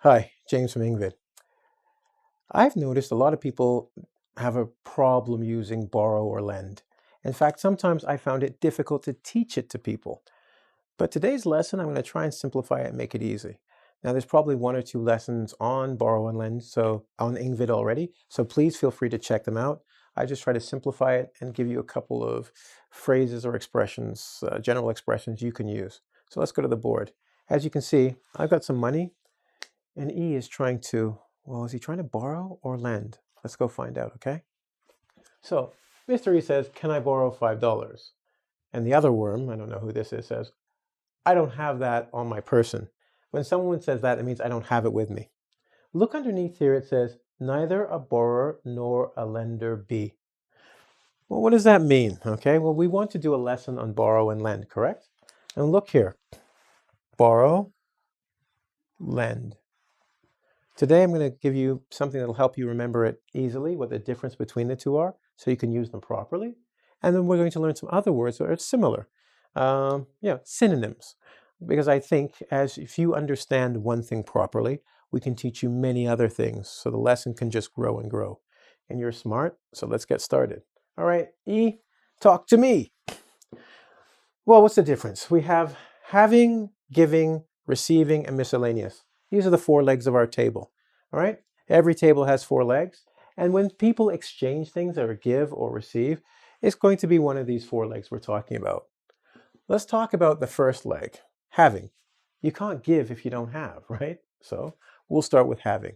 Hi, James from engVid. I've noticed a lot of people have a problem using borrow or lend. In fact, sometimes I found it difficult to teach it to people. But today's lesson, I'm going to try and simplify it and make it easy. Now, there's probably one or two lessons on borrow and lend, so on engVid already, so please feel free to check them out. I just try to simplify it and give you a couple of phrases or expressions, general expressions you can use. So let's go to the board. As you can see, I've got some money. And E is trying to, well, is he trying to borrow or lend? Let's go find out, okay? So Mr. E says, can I borrow $5? And the other worm, I don't know who this is, says, I don't have that on my person. When someone says that, it means I don't have it with me. Look underneath here, it says, neither a borrower nor a lender be. Well, what does that mean? Okay, well, we want to do a lesson on borrow and lend, correct? And look here, borrow, lend. Today, I'm going to give you something that will help you remember it easily, what the difference between the two are, so you can use them properly. And then we're going to learn some other words that are similar, synonyms. Because I think if you understand one thing properly, we can teach you many other things, so the lesson can just grow and grow. And you're smart, so let's get started. All right, E, talk to me. Well, what's the difference? We have having, giving, receiving, and miscellaneous. These are the four legs of our table, all right? Every table has four legs, and when people exchange things or give or receive, it's going to be one of these four legs we're talking about. Let's talk about the first leg, having. You can't give if you don't have, right? So we'll start with having.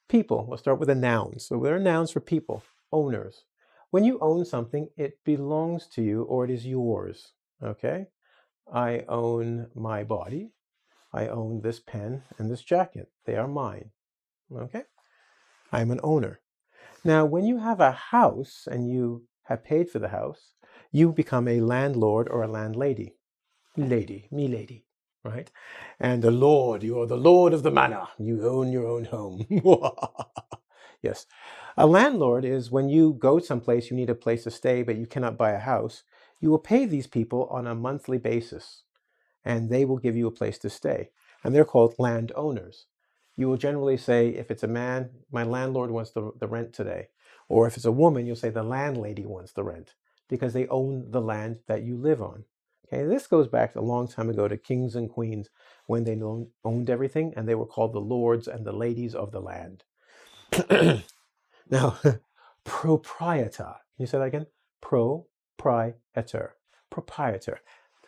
People, we'll start with the nouns. So there are nouns for people, owners. When you own something, it belongs to you or it is yours, okay? I own my body. I own this pen and this jacket. They are mine, okay? I'm an owner. Now, when you have a house and you have paid for the house, you become a landlord or a landlady. Lady, me lady, right? And the lord, you are the lord of the manor. You own your own home. Yes. A landlord is when you go someplace, you need a place to stay, but you cannot buy a house. You will pay these people on a monthly basis, and they will give you a place to stay. And they're called landowners. You will generally say, if it's a man, my landlord wants the rent today. Or if it's a woman, you'll say the landlady wants the rent, because they own the land that you live on. Okay, this goes back a long time ago to kings and queens when they owned everything, and they were called the lords and the ladies of the land. Now, proprietor. Can you say that again? Proprietor. Proprietor.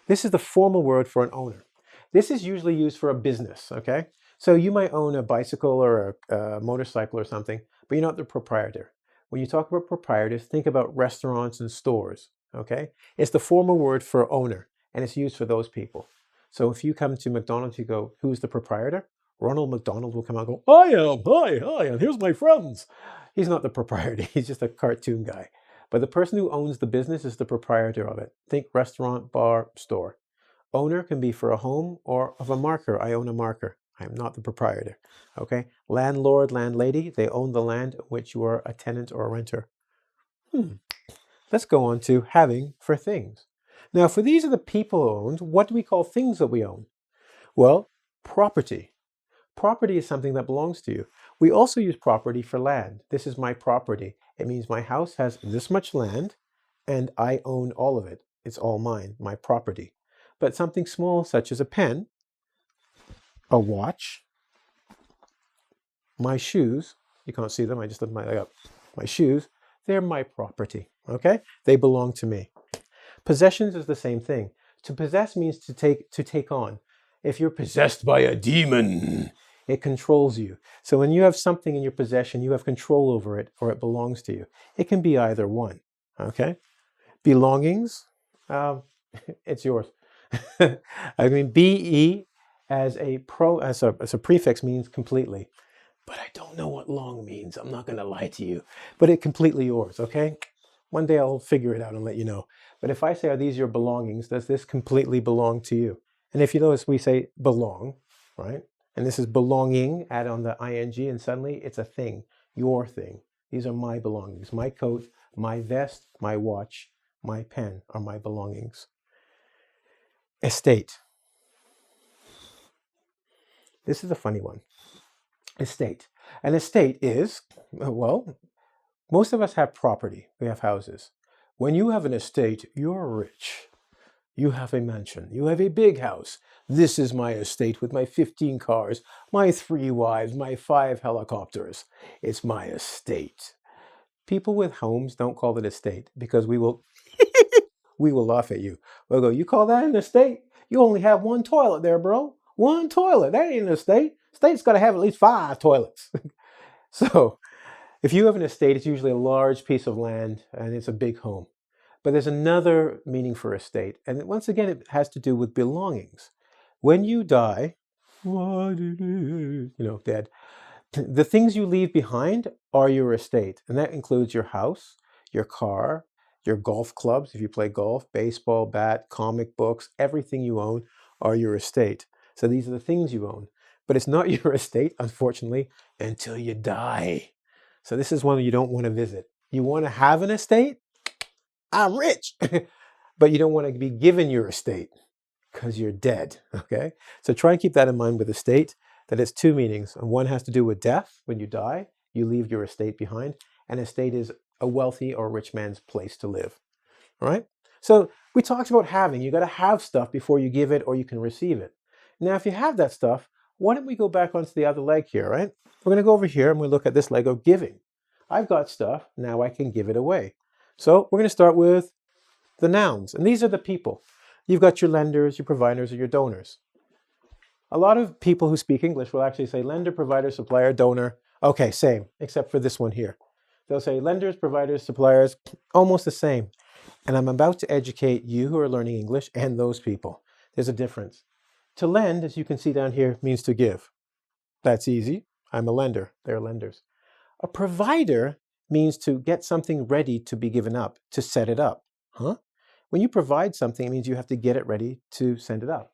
This is the formal word for an owner. This is usually used for a business, okay? So you might own a bicycle or a motorcycle or something, but you're not the proprietor. When you talk about proprietors, think about restaurants and stores, okay? It's the formal word for owner, and it's used for those people. So if you come to McDonald's, you go, who's the proprietor? Ronald McDonald will come out and go, I am, hi, and here's my friends. He's not the proprietor, he's just a cartoon guy. But the person who owns the business is the proprietor of it. Think restaurant, bar, store. Owner can be for a home or of a marker. I own a marker. I am not the proprietor. Okay. Landlord, landlady, they own the land in which you are a tenant or a renter. Let's go on to having for things. Now, for these are the people owned, what do we call things that we own? Well, property. Property is something that belongs to you. We also use property for land. This is my property. It means my house has this much land and I own all of it. It's all mine, my property. But something small such as a pen, a watch, my shoes, you can't see them, I just lift my leg up. My shoes, they're my property, okay? They belong to me. Possessions is the same thing. To possess means to take on. If you're possessed by a demon, it controls you. So when you have something in your possession, you have control over it or it belongs to you. It can be either one, okay? Belongings, it's yours. I mean, be as a prefix means completely, but I don't know what long means. I'm not going to lie to you, but it's completely yours. Okay, one day I'll figure it out and let you know. But if I say, "Are these your belongings?" Does this completely belong to you? And if you notice, we say belong, right? And this is belonging. Add on the ing, and suddenly it's a thing, your thing. These are my belongings. My coat, my vest, my watch, my pen are my belongings. Estate. This is a funny one. Estate. An estate is, well, most of us have property. We have houses. When you have an estate, you're rich. You have a mansion. You have a big house. This is my estate with my 15 cars, my 3 wives, my 5 helicopters. It's my estate. People with homes don't call it estate because we will laugh at you. We'll go, you call that an estate? You only have 1 toilet there, bro. 1 toilet. That ain't an estate. State's got to have at least 5 toilets. So if you have an estate, it's usually a large piece of land and it's a big home. But there's another meaning for estate. And once again, it has to do with belongings. When you die, dead, the things you leave behind are your estate. And that includes your house, your car, your golf clubs, if you play golf, baseball, bat, comic books, everything you own are your estate. So these are the things you own. But it's not your estate, unfortunately, until you die. So this is one you don't want to visit. You want to have an estate? I'm rich. But you don't want to be given your estate because you're dead, okay? So try and keep that in mind with estate, that it's 2 meanings. And one has to do with death. When you die, you leave your estate behind. And estate is a wealthy or rich man's place to live, all right? So we talked about having. You got to have stuff before you give it or you can receive it. Now, if you have that stuff, why don't we go back onto the other leg here, right? We're going to go over here and we'll look at this leg of giving. I've got stuff, now I can give it away. So we're going to start with the nouns, and these are the people. You've got your lenders, your providers, or your donors. A lot of people who speak English will actually say lender, provider, supplier, donor. Okay, same, except for this one here. They'll say lenders, providers, suppliers, almost the same. And I'm about to educate you who are learning English and those people. There's a difference. To lend, as you can see down here, means to give. That's easy. I'm a lender. They're lenders. A provider means to get something ready to be given up, to set it up. Huh? When you provide something, it means you have to get it ready to send it up.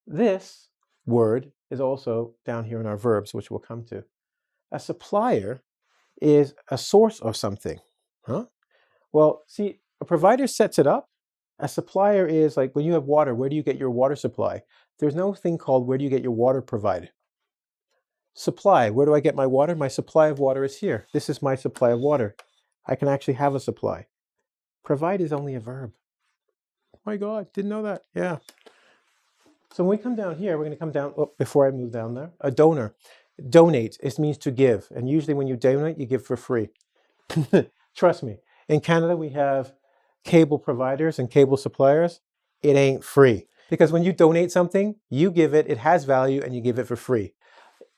This word is also down here in our verbs, which we'll come to. A supplier is a source of something. Huh? Well, see, a provider sets it up. A supplier is like when you have water, where do you get your water supply? There's no thing called where do you get your water provided. Supply, where do I get my water? My supply of water is here. This is my supply of water. I can actually have a supply. Provide is only a verb. Oh my God, didn't know that. Yeah. So when we come down here, we're going to come down, before I move down there, a donor. Donate, it means to give. And usually when you donate, you give for free. Trust me. In Canada, we have cable providers and cable suppliers. It ain't free. Because when you donate something, you give it, it has value, and you give it for free.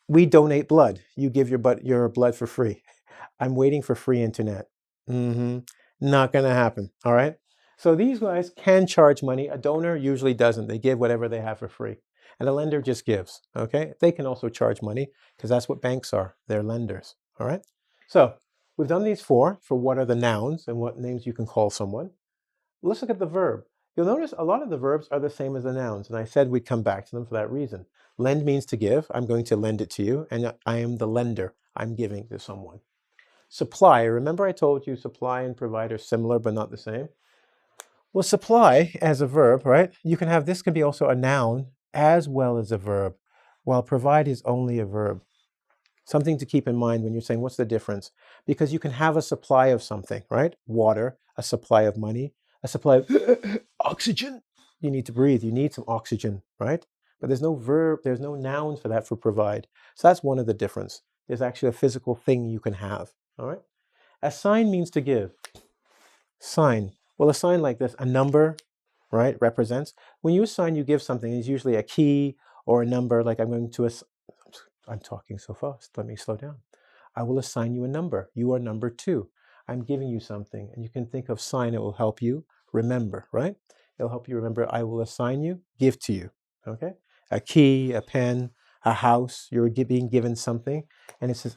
We donate blood. You give your blood for free. I'm waiting for free internet. Not going to happen. All right. So these guys can charge money. A donor usually doesn't. They give whatever they have for free. And a lender just gives. Okay. They can also charge money because that's what banks are. They're lenders. All right. So we've done these 4 for what are the nouns and what names you can call someone. Let's look at the verb. You'll notice a lot of the verbs are the same as the nouns. And I said we'd come back to them for that reason. Lend means to give. I'm going to lend it to you. And I am the lender. I'm giving to someone. Supply. Remember I told you supply and provide are similar but not the same? Well, supply as a verb, right? You can have, this can be also a noun as well as a verb, while provide is only a verb. Something to keep in mind when you're saying, what's the difference? Because you can have a supply of something, right? Water, a supply of money, a supply of oxygen. You need to breathe. You need some oxygen, right? But there's no verb, there's no noun for that for provide. So that's one of the difference. There's actually a physical thing you can have, all right? Assign means to give. Sign. Well, a sign like this, a number, right, represents. When you assign, you give something. It's usually a key or a number, like I'm talking so fast. Let me slow down. I will assign you a number. You are number 2. I'm giving you something. And you can think of sign. It will help you remember, right? It'll help you remember. I will assign you, give to you, okay? A key, a pen, a house. You're being given something. And it's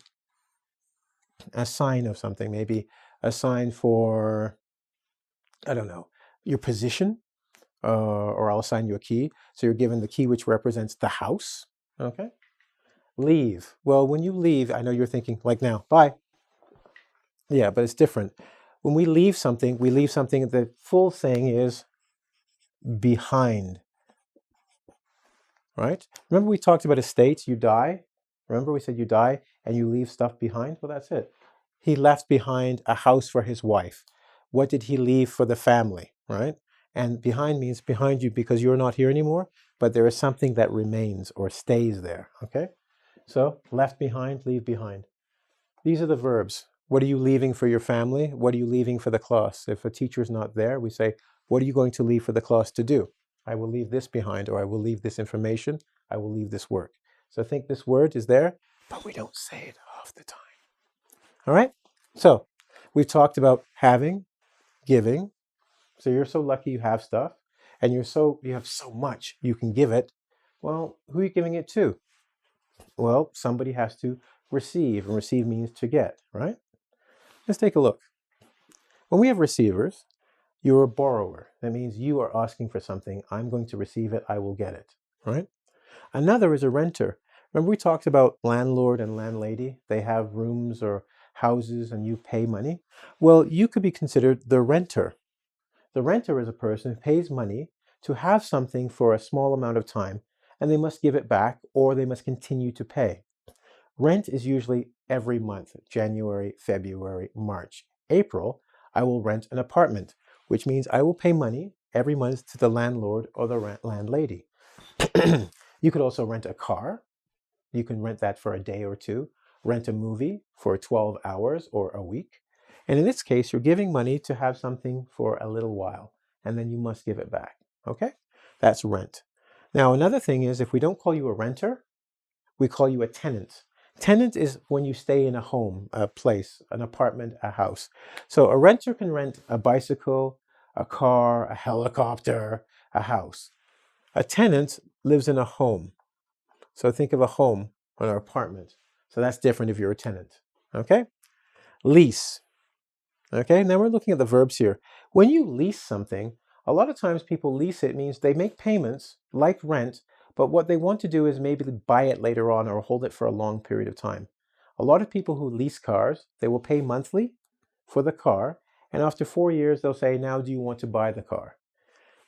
a sign of something. Maybe a sign for, I don't know, your position, or I'll assign you a key. So you're given the key which represents the house, okay? Leave. Well, when you leave, I know you're thinking, like now, bye. Yeah, but it's different. When we leave something, the full saying is behind. right? Remember we talked about estates, you die. Remember we said you die and you leave stuff behind? Well, that's it. He left behind a house for his wife. What did he leave for the family, right? And behind means behind you because you're not here anymore, but there is something that remains or stays there, okay? So left behind, leave behind. These are the verbs. What are you leaving for your family? What are you leaving for the class? If a teacher's not there, we say, what are you going to leave for the class to do? I will leave this behind, or I will leave this information. I will leave this work. So I think this word is there, but we don't say it half the time. All right? So we've talked about having, giving. So you're so lucky you have stuff, and you have so much you can give it. Well, who are you giving it to? Well, somebody has to receive, and receive means to get, right? Let's take a look. When we have receivers, you're a borrower. That means you are asking for something. I'm going to receive it. I will get it, right? Another is a renter. Remember we talked about landlord and landlady? They have rooms or houses and you pay money. Well, you could be considered the renter. The renter is a person who pays money to have something for a small amount of time, and they must give it back or they must continue to pay. Rent is usually every month, January, February, March. April, I will rent an apartment, which means I will pay money every month to the landlord or the landlady. You could also rent a car. You can rent that for a day or two. Rent a movie for 12 hours or a week. And in this case, you're giving money to have something for a little while, and then you must give it back. Okay? That's rent. Now, another thing is if we don't call you a renter, we call you a tenant. Tenant is when you stay in a home, a place, an apartment, a house. So a renter can rent a bicycle, a car, a helicopter, a house. A tenant lives in a home. So think of a home or an apartment. So that's different if you're a tenant. Okay? Lease. Okay, now we're looking at the verbs here. When you lease something, a lot of times people lease it means they make payments like rent, but what they want to do is maybe buy it later on or hold it for a long period of time. A lot of people who lease cars, they will pay monthly for the car, and after 4 years, they'll say, now do you want to buy the car?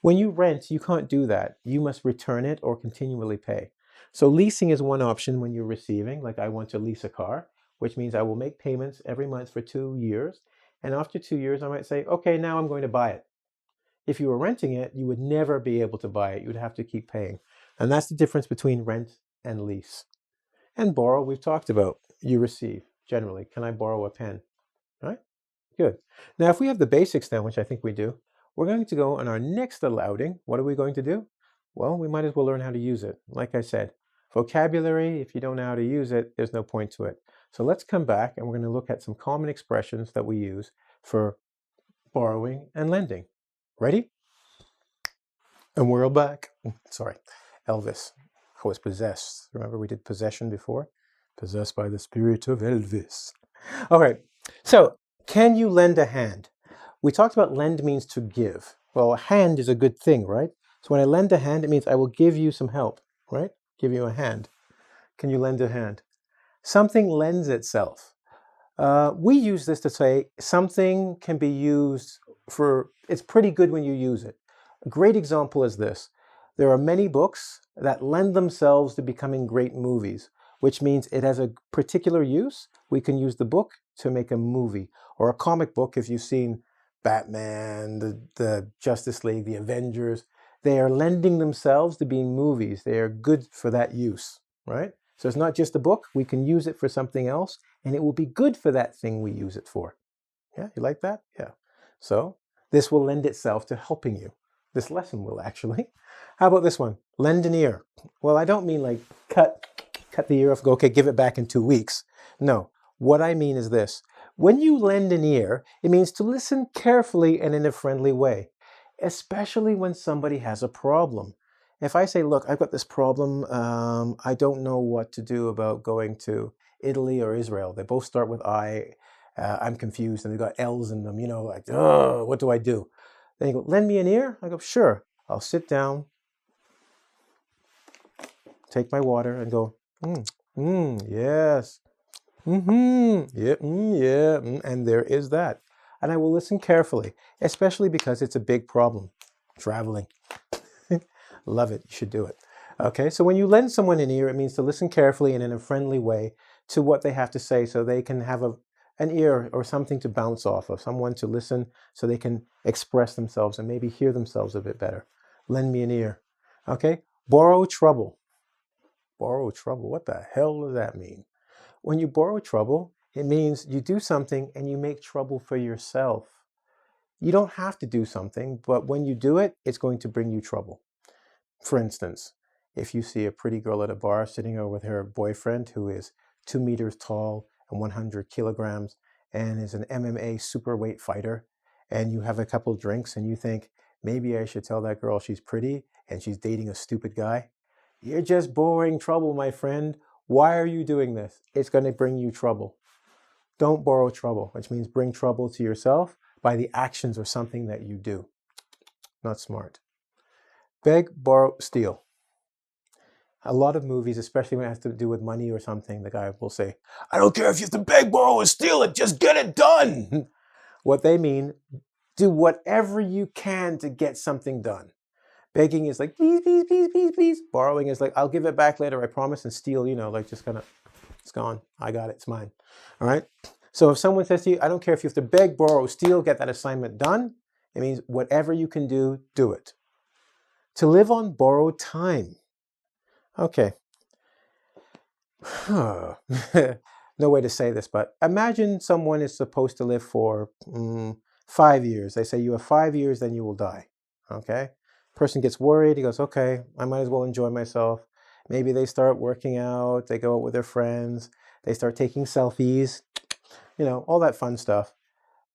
When you rent, you can't do that. You must return it or continually pay. So leasing is one option when you're receiving, like I want to lease a car, which means I will make payments every month for 2 years. And after 2 years, I might say, okay, now I'm going to buy it. If you were renting it, you would never be able to buy it. You would have to keep paying. And that's the difference between rent and lease. And borrow, we've talked about. You receive, generally. Can I borrow a pen? All right? Good. Now, if we have the basics now, which I think we do, we're going to go on our next little outing. What are we going to do? Well, we might as well learn how to use it. Like I said, vocabulary, if you don't know how to use it, there's no point to it. So let's come back and we're going to look at some common expressions that we use for borrowing and lending. Ready? And we're back. Sorry, Elvis. I was possessed. Remember we did possession before? Possessed by the spirit of Elvis. All right. So, can you lend a hand? We talked about lend means to give. Well, a hand is a good thing, right? So when I lend a hand, it means I will give you some help, right? Give you a hand. Can you lend a hand? Something lends itself. We use this to say something can be used for, it's pretty good when you use it. A great example is this. There are many books that lend themselves to becoming great movies, which means it has a particular use. We can use the book to make a movie, or a comic book if you've seen Batman, the Justice League, the Avengers. They are lending themselves to being movies. They are good for that use, right? So it's not just a book. We can use it for something else, and it will be good for that thing we use it for. Yeah, you like that? Yeah. So this will lend itself to helping you. This lesson will actually. How about this one? Lend an ear. Well, I don't mean like cut the ear off, go, okay, give it back in 2 weeks. No, what I mean is this. When you lend an ear, it means to listen carefully and in a friendly way, especially when somebody has a problem. If I say, look, I've got this problem, I don't know what to do about going to Italy or Israel. They both start with I. I'm confused, and they've got L's in them, you know, like, oh, what do I do? Then you go, lend me an ear? I go, sure. I'll sit down, take my water, and go, yes, yeah, and there is that. And I will listen carefully, especially because it's a big problem. Traveling. Love it. You should do it. Okay, so when you lend someone an ear, it means to listen carefully and in a friendly way to what they have to say so they can have an ear or something to bounce off of, someone to listen so they can express themselves and maybe hear themselves a bit better. Lend me an ear. Okay, borrow trouble. Borrow trouble, what the hell does that mean? When you borrow trouble, it means you do something and you make trouble for yourself. You don't have to do something, but when you do it, it's going to bring you trouble. For instance, if you see a pretty girl at a bar sitting over with her boyfriend who is 2 meters tall and 100 kilograms and is an MMA superweight fighter, and you have a couple drinks and you think, maybe I should tell that girl she's pretty and she's dating a stupid guy, you're just borrowing trouble, my friend. Why are you doing this? It's going to bring you trouble. Don't borrow trouble, which means bring trouble to yourself by the actions or something that you do. Not smart. Beg, borrow, steal. A lot of movies, especially when it has to do with money or something, the guy will say, I don't care if you have to beg, borrow, or steal it, just get it done. What they mean, do whatever you can to get something done. Begging is like, please, please, please, please, please. Borrowing is like, I'll give it back later, I promise. And steal, like just kind of, it's gone. I got it, it's mine. All right? So if someone says to you, I don't care if you have to beg, borrow, steal, get that assignment done, it means whatever you can do, do it. To live on borrowed time. Okay. No way to say this, but imagine someone is supposed to live for 5 years. They say you have 5 years, then you will die. Okay? Person gets worried. He goes, okay, I might as well enjoy myself. Maybe they start working out. They go out with their friends. They start taking selfies. All that fun stuff.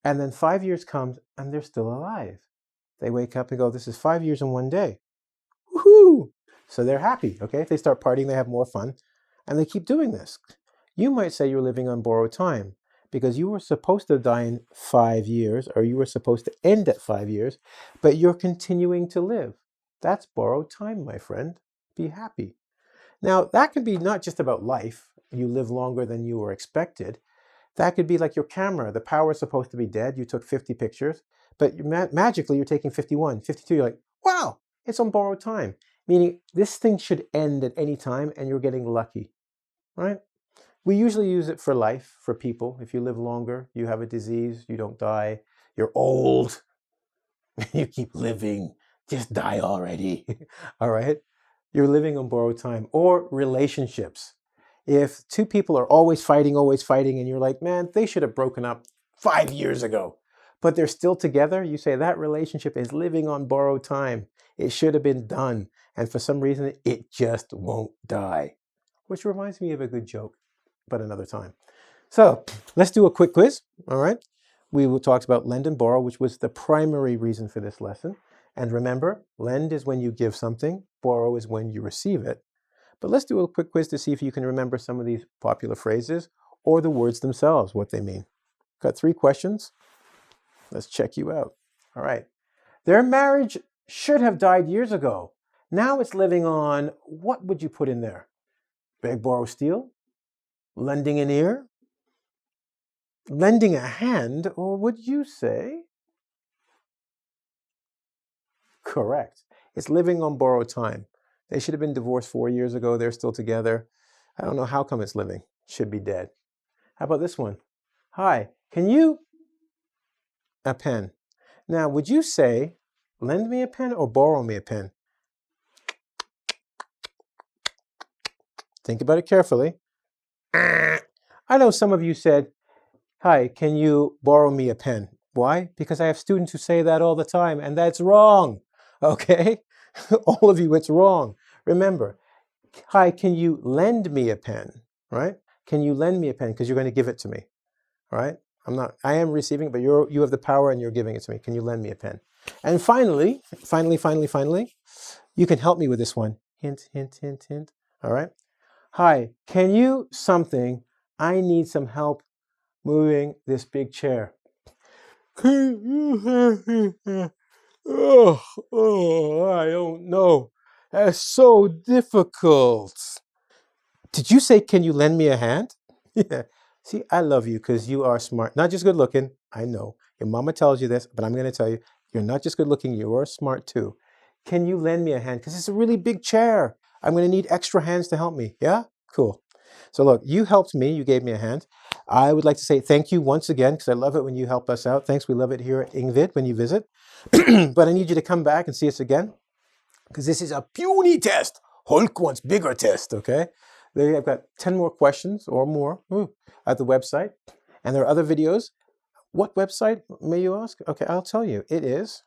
And then 5 years comes and they're still alive. They wake up and go, this is 5 years in one day. Woohoo! So they're happy, okay? If they start partying, they have more fun, and they keep doing this. You might say you're living on borrowed time because you were supposed to die in 5 years, or you were supposed to end at 5 years, but you're continuing to live. That's borrowed time, my friend. Be happy. Now, that could be not just about life. You live longer than you were expected. That could be like your camera. The power is supposed to be dead. You took 50 pictures, but magically you're taking 51, 52. You're like, wow, it's on borrowed time. Meaning this thing should end at any time and you're getting lucky, right? We usually use it for life, for people. If you live longer, you have a disease, you don't die, you're old, you keep living, just die already, all right? You're living on borrowed time. Or relationships. If two people are always fighting, and you're like, man, they should have broken up 5 years ago, but they're still together, you say that relationship is living on borrowed time. It should have been done. And for some reason, it just won't die. Which reminds me of a good joke, but another time. So let's do a quick quiz, all right? We talked about lend and borrow, which was the primary reason for this lesson. And remember, lend is when you give something, borrow is when you receive it. But let's do a quick quiz to see if you can remember some of these popular phrases or the words themselves, what they mean. Got 3 questions. Let's check you out. All right. Their marriage should have died years ago. Now it's living on, what would you put in there? Beg, borrow, steal? Lending an ear? Lending a hand? Or would you say? Correct. It's living on borrowed time. They should have been divorced 4 years ago. They're still together. I don't know how come it's living. Should be dead. How about this one? Hi, can you... A pen. Now, would you say, lend me a pen or borrow me a pen? Think about it carefully. I know some of you said, hi, can you borrow me a pen? Why? Because I have students who say that all the time, and that's wrong. Okay? All of you, it's wrong. Remember, hi, can you lend me a pen? Right? Can you lend me a pen? Because you're going to give it to me. All right? I am receiving, but you have the power and you're giving it to me. Can you lend me a pen? And finally, you can help me with this one. Hint, hint, hint, hint. All right? Hi, can you something? I need some help moving this big chair. Can you help me? I don't know. That's so difficult. Did you say, can you lend me a hand? Yeah. See, I love you because you are smart. Not just good looking. I know. Your mama tells you this, but I'm going to tell you, you're not just good looking. You're smart too. Can you lend me a hand? Because it's a really big chair. I'm going to need extra hands to help me. Yeah? Cool. So look, you helped me. You gave me a hand. I would like to say thank you once again, because I love it when you help us out. Thanks. We love it here at engVid when you visit. But I need you to come back and see us again, because this is a puny test. Hulk wants bigger test, okay? There, I've got 10 more questions or more at the website. And there are other videos. What website, may you ask? Okay, I'll tell you. It is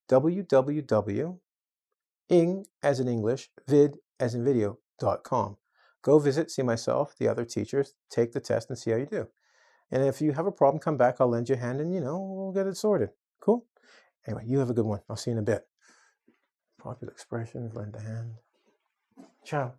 www.ing, as in English, vid, as in video.com. Go visit, see myself, the other teachers, take the test and see how you do. And if you have a problem, come back. I'll lend you a hand and, we'll get it sorted. Cool? Anyway, you have a good one. I'll see you in a bit. Popular expressions, lend a hand. Ciao.